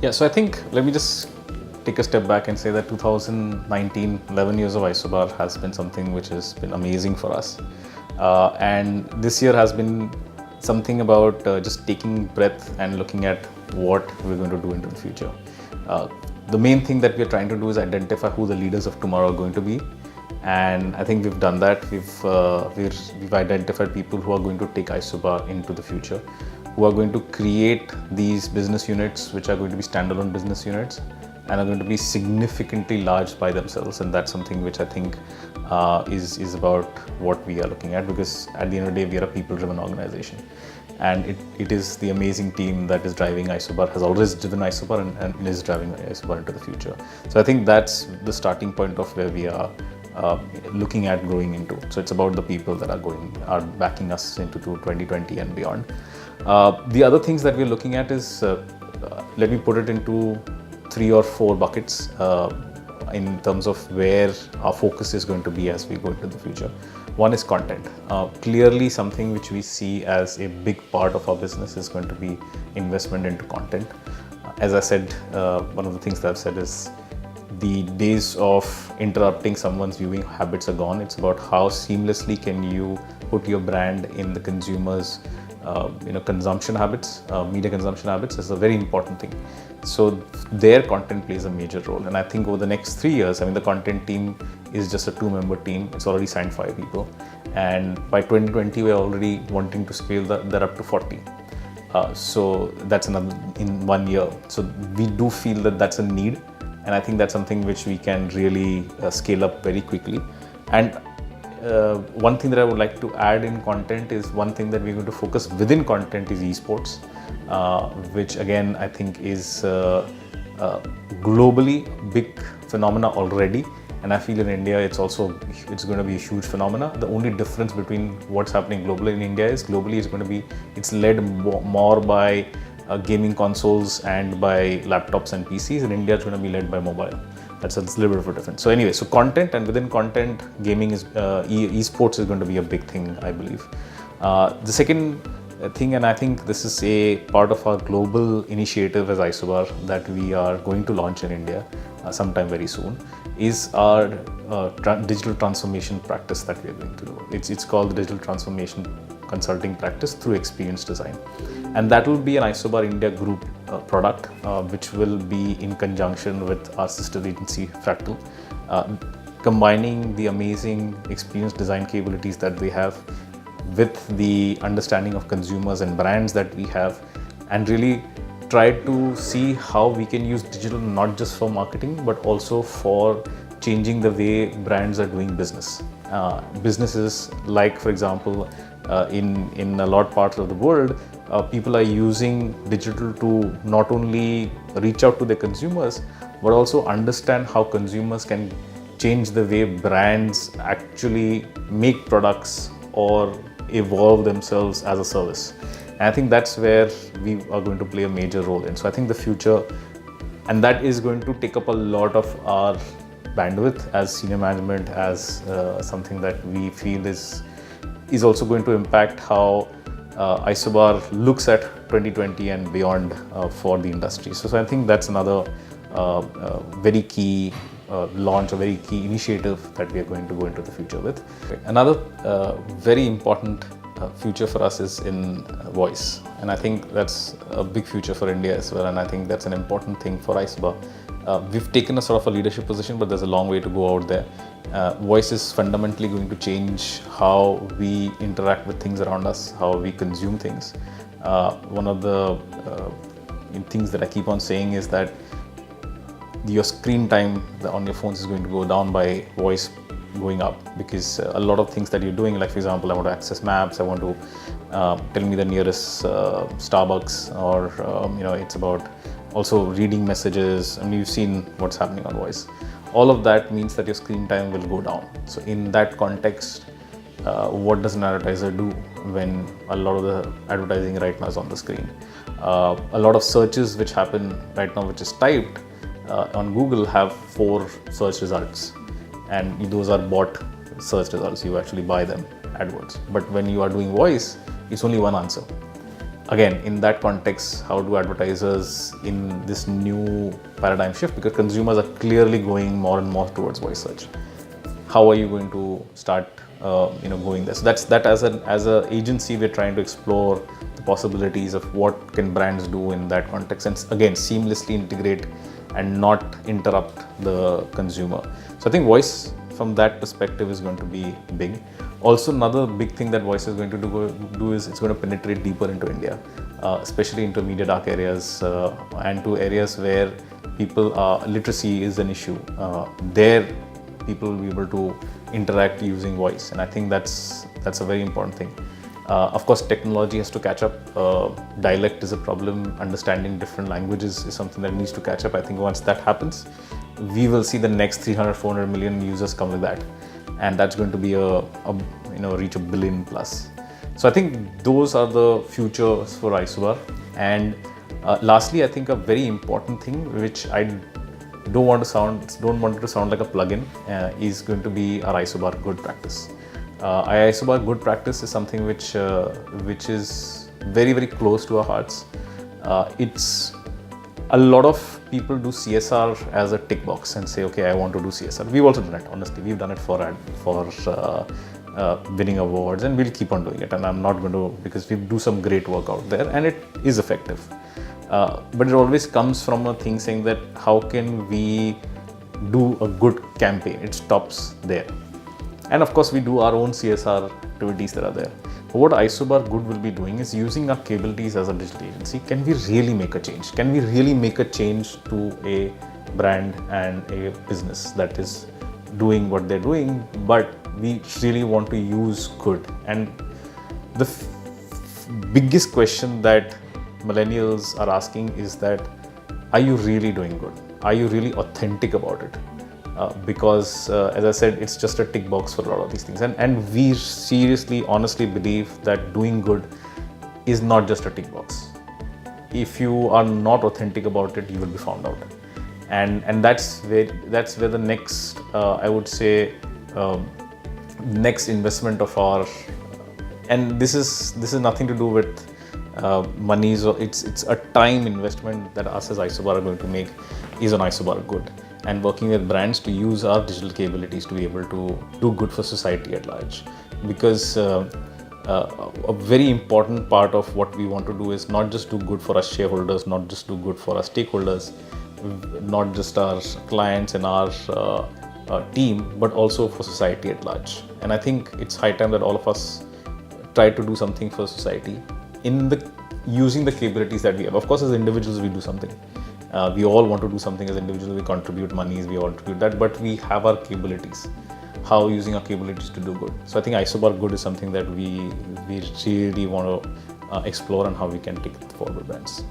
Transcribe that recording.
Yeah, so I think let me just take a step back and say that 2019, 11 years of Isobar has been something which has been amazing for us. And this year has been something about just taking breath and looking at what we're going to do into the future. The main thing that we're trying to do is identify who the leaders of tomorrow are going to be. And I think we've done that. We've identified people who are going to take Isobar into the future, who are going to create these business units, which are going to be standalone business units and are going to be significantly large by themselves. And that's something which I think is about what we are looking at, because at the end of the day, we are a people-driven organization. And it is the amazing team that is driving Isobar, has always driven Isobar and is driving Isobar into the future. So I think that's the starting point of where we are looking at growing into. So it's about the people that are backing us into 2020 and beyond. The other things that we're looking at is, let me put it into 3 or 4 buckets in terms of where our focus is going to be as we go into the future. One is content. Clearly something which we see as a big part of our business is going to be investment into content. As I said, one of the things that I've said is the days of interrupting someone's viewing habits are gone. It's about how seamlessly can you put your brand in the consumer's consumption habits, media consumption habits is a very important thing. So their content plays a major role. And I think over the next 3 years, the content team is just a 2-member team. It's already signed 5 people. And by 2020, we're already wanting to scale that up to 40. So that's another in 1 year. So we do feel that that's a need. And I think that's something which we can really scale up very quickly. And one thing that I would like to add in content is one thing that we're going to focus within content is esports, which again I think is globally big phenomena already. And I feel in India it's going to be a huge phenomena. The only difference between what's happening globally in India is it's led more by gaming consoles and by laptops and PCs. In India, it's going to be led by mobile. That's a little bit of a difference. So anyway, so content, and within content, gaming is esports is going to be a big thing, I believe. The second thing, and I think this is a part of our global initiative as Isobar that we are going to launch in India sometime very soon, is our digital transformation practice that we are going to do. It's called the Digital Transformation Consulting Practice through Experience Design. And that will be an Isobar India group product, which will be in conjunction with our sister agency Fractal, combining the amazing experience design capabilities that they have with the understanding of consumers and brands that we have, and really try to see how we can use digital not just for marketing but also for changing the way brands are doing business. Businesses like, for example, in a lot of parts of the world, people are using digital to not only reach out to their consumers, but also understand how consumers can change the way brands actually make products or evolve themselves as a service. And I think that's where we are going to play a major role in. So I think the future, and that is going to take up a lot of our bandwidth as senior management, as something that we feel is also going to impact how Isobar looks at 2020 and beyond for the industry. So I think that's another very key launch, a very key initiative that we are going to go into the future with. Another very important future for us is in voice, and I think that's a big future for India as well, and I think that's an important thing for Isobar. We've taken a sort of a leadership position, but there's a long way to go out there. Voice is fundamentally going to change how we interact with things around us, how we consume things. One of the things that I keep on saying is that your screen time on your phones is going to go down by voice going up, because a lot of things that you're doing, like for example, I want to access maps, I want to tell me the nearest Starbucks, or it's about also reading messages, and you've seen what's happening on voice. All of that means that your screen time will go down. So in that context, what does an advertiser do when a lot of the advertising right now is on the screen? A lot of searches which happen right now, which is typed on Google, have 4 search results, and those are bought search results. You actually buy them AdWords. But when you are doing voice, it's only one answer. again, in that context, how do advertisers in this new paradigm shift, because consumers are clearly going more and more towards voice search. How are you going to start going there? So that as a agency, we're trying to explore the possibilities of what can brands do in that context, and again, seamlessly integrate and not interrupt the consumer. So I think voice from that perspective is going to be big. Also, another big thing that voice is going to do is it's going to penetrate deeper into India, especially into media dark areas and to areas where people literacy is an issue. There, people will be able to interact using voice, and I think that's a very important thing. Of course, technology has to catch up. Dialect is a problem. Understanding different languages is something that needs to catch up. I think once that happens, we will see the next 300-400 million users come with that, and that's going to be reach a billion plus. So I think those are the futures for Isobar. And lastly, I think a very important thing, which I don't want it to sound like a plugin, is going to be our Isobar good practice. Isobar good practice is something which is very, very close to our hearts. It's a lot of people do CSR as a tick box and say, okay, I want to do CSR. We've also done it, honestly. We've done it for winning awards, and we'll keep on doing it. And I'm not going to, because we do some great work out there and it is effective. But it always comes from a thing saying that how can we do a good campaign? It stops there. And of course, we do our own CSR activities that are there. But what Isobar Good will be doing is using our capabilities as a digital agency. Can we really make a change? Can we really make a change to a brand and a business that is doing what they're doing, but we really want to use good? And the biggest question that millennials are asking is that, are you really doing good? Are you really authentic about it? Because as I said, it's just a tick box for a lot of these things. And we seriously, honestly believe that doing good is not just a tick box. If you are not authentic about it, you will be found out. And that's where the next, I would say, next investment of our, and this is nothing to do with monies, or it's a time investment that us as Isobar are going to make is on Isobar Good, and working with brands to use our digital capabilities to be able to do good for society at large. Because a very important part of what we want to do is not just do good for our shareholders, not just do good for our stakeholders, not just our clients and our team, but also for society at large. And I think it's high time that all of us try to do something for society using the capabilities that we have. Of course, as individuals, we do something. We all want to do something as individuals. We contribute monies, we all contribute that, but we have our capabilities. How using our capabilities to do good. So I think Isobar Good is something that we really want to explore, and how we can take it forward, brands.